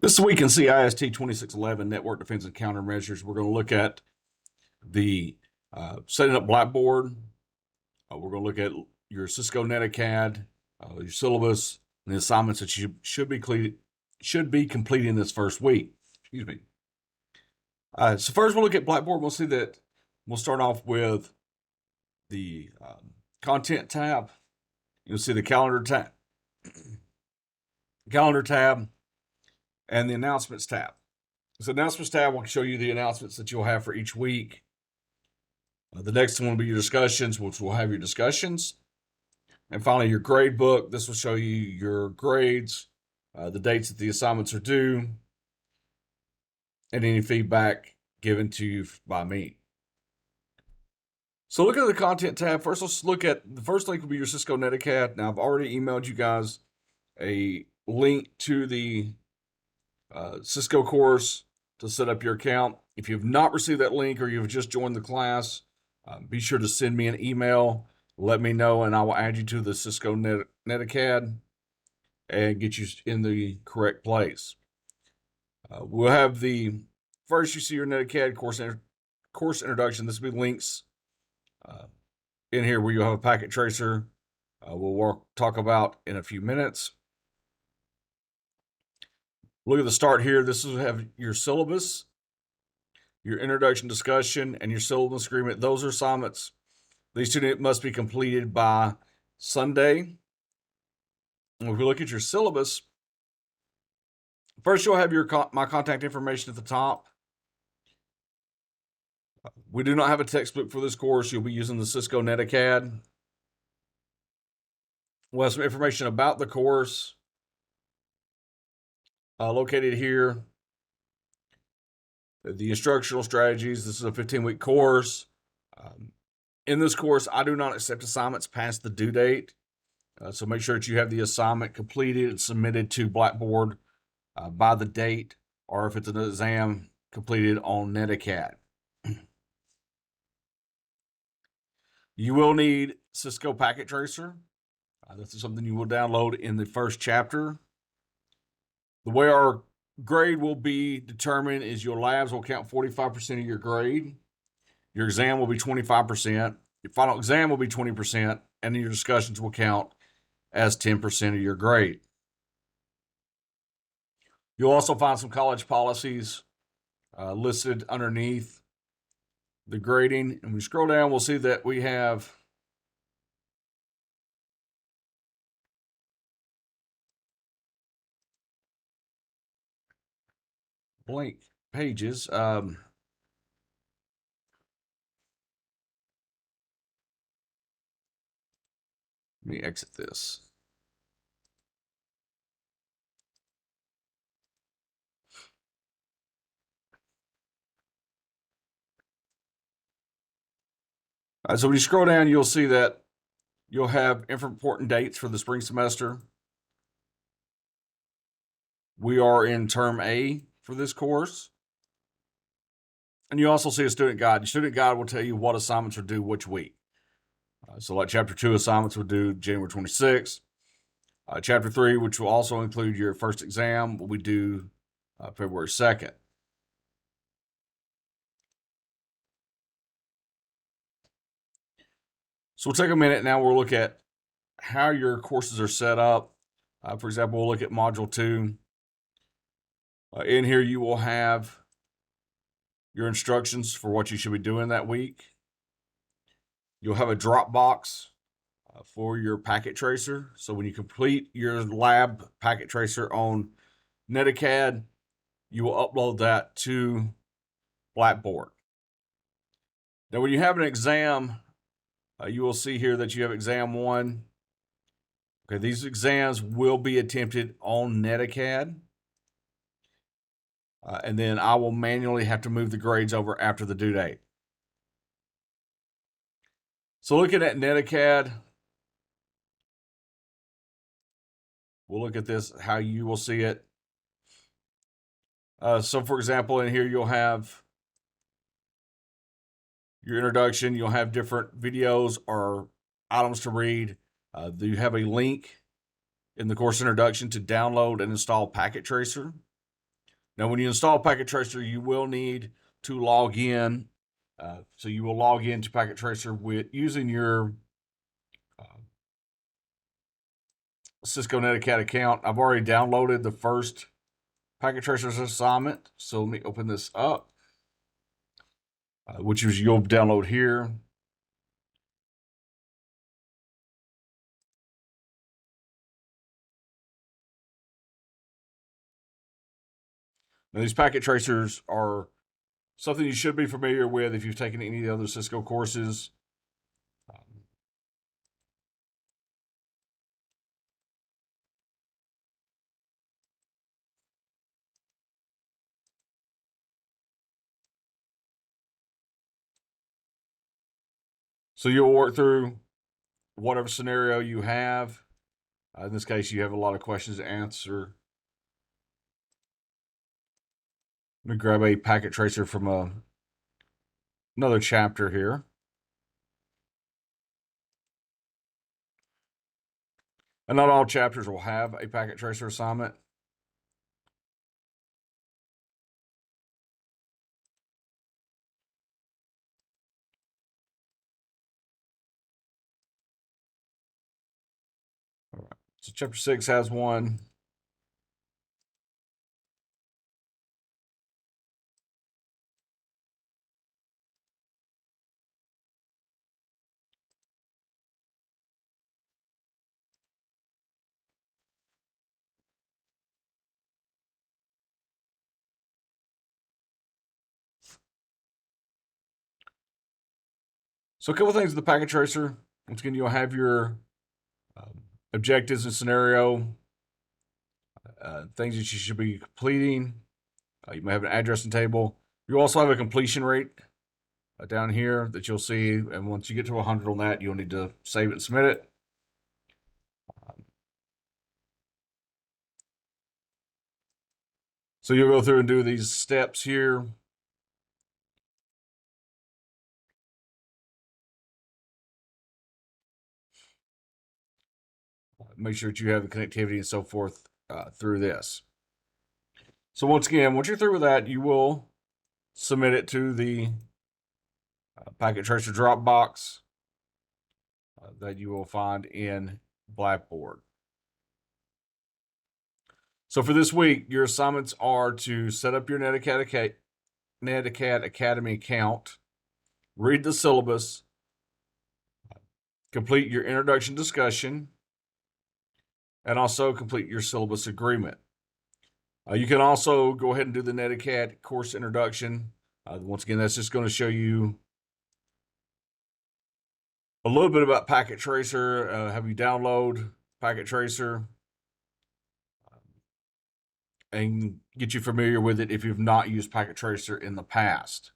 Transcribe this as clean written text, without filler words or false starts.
This week in CIST 2611, Network Defense and Countermeasures, we're going to look at the setting up Blackboard. We're going to look at your Cisco NetAcad, your syllabus, and the assignments that you should be completing this first week. Excuse me. So first, we'll look at Blackboard. We'll see that we'll start off with the Content tab. You'll see the Calendar tab, and the Announcements tab. So Announcements tab will show you the announcements that you'll have for each week. The next one will be your discussions, which will have your discussions. And finally, your grade book. This will show you your grades, the dates that the assignments are due, and any feedback given to you by me. So look at the Content tab. First, let's look at the first link will be your Cisco NetAcad. Now, I've already emailed you guys a link to the Cisco course to set up your account. If you've not received that link or you've just joined the class, be sure to send me an email. Let me know, and I will add you to the Cisco NetAcad and get you in the correct place. We'll have the first you see your NetAcad course introduction. This will be links in here where you'll have a packet tracer. We'll talk about in a few minutes. Look at the start here. This will have your syllabus, your introduction discussion, and your syllabus agreement. Those are assignments. These two must be completed by Sunday. And if we look at your syllabus, first you'll have my contact information at the top. We do not have a textbook for this course. You'll be using the Cisco NetAcad. We'll have some information about the course located here. The instructional strategies. This is a 15-week course. In this course, I do not accept assignments past the due date. So make sure that you have the assignment completed and submitted to Blackboard by the date, or if it's an exam, completed on NetAcad. You will need Cisco Packet Tracer. This is something you will download in the first chapter. The way our grade will be determined is your labs will count 45% of your grade. Your exam will be 25%. Your final exam will be 20%, and then your discussions will count as 10% of your grade. You'll also find some college policies listed underneath the grading. And we scroll down, we'll see that we have blank pages. Let me exit this. So when you scroll down, you'll see that you'll have important dates for the spring semester. We are in term A for this course. And you also see a student guide. The student guide will tell you what assignments are due which week. So like chapter 2 assignments will due January 26th. Chapter 3, which will also include your first exam, will be due February 2nd. So we'll take a minute now. We'll look at how your courses are set up. For example, we'll look at Module 2. In here, you will have your instructions for what you should be doing that week. You'll have a Dropbox for your packet tracer. So when you complete your lab packet tracer on NetAcad, you will upload that to Blackboard. Now, when you have an exam, you will see here that you have exam 1. Okay, these exams will be attempted on NetAcad. And then I will manually have to move the grades over after the due date. So looking at NetAcad, we'll look at this, how you will see it. So for example, in here, you'll have your introduction. You'll have different videos or items to read. You have a link in the course introduction to download and install Packet Tracer. Now, when you install Packet Tracer, you will need to log in. So you will log into Packet Tracer with using your uh, Cisco Netacad account. I've already downloaded the first Packet Tracer's assignment. So let me open this up, which is you'll download here. Now, these Packet Tracers are something you should be familiar with if you've taken any of the other Cisco courses. So you'll work through whatever scenario you have. In this case, you have a lot of questions to answer. Let me grab a packet tracer from another chapter here. And not all chapters will have a packet tracer assignment. All right. So chapter 6 has one. So a couple things with the packet tracer. Once again, you'll have your objectives and scenario, things that you should be completing. You may have an addressing table. You also have a completion rate down here that you'll see. And once you get to 100 on that, you'll need to save it and submit it. So you'll go through and do these steps here. Make sure that you have the connectivity and so forth through this. So once again, once you're through with that, you will submit it to the packet tracer Dropbox that you will find in Blackboard. So for this week, your assignments are to set up your Netacad Academy account, read the syllabus, complete your introduction discussion, and also complete your syllabus agreement. You can also go ahead and do the Netacad course introduction. Once again, that's just going to show you a little bit about Packet Tracer, have you download Packet Tracer, and get you familiar with it if you've not used Packet Tracer in the past.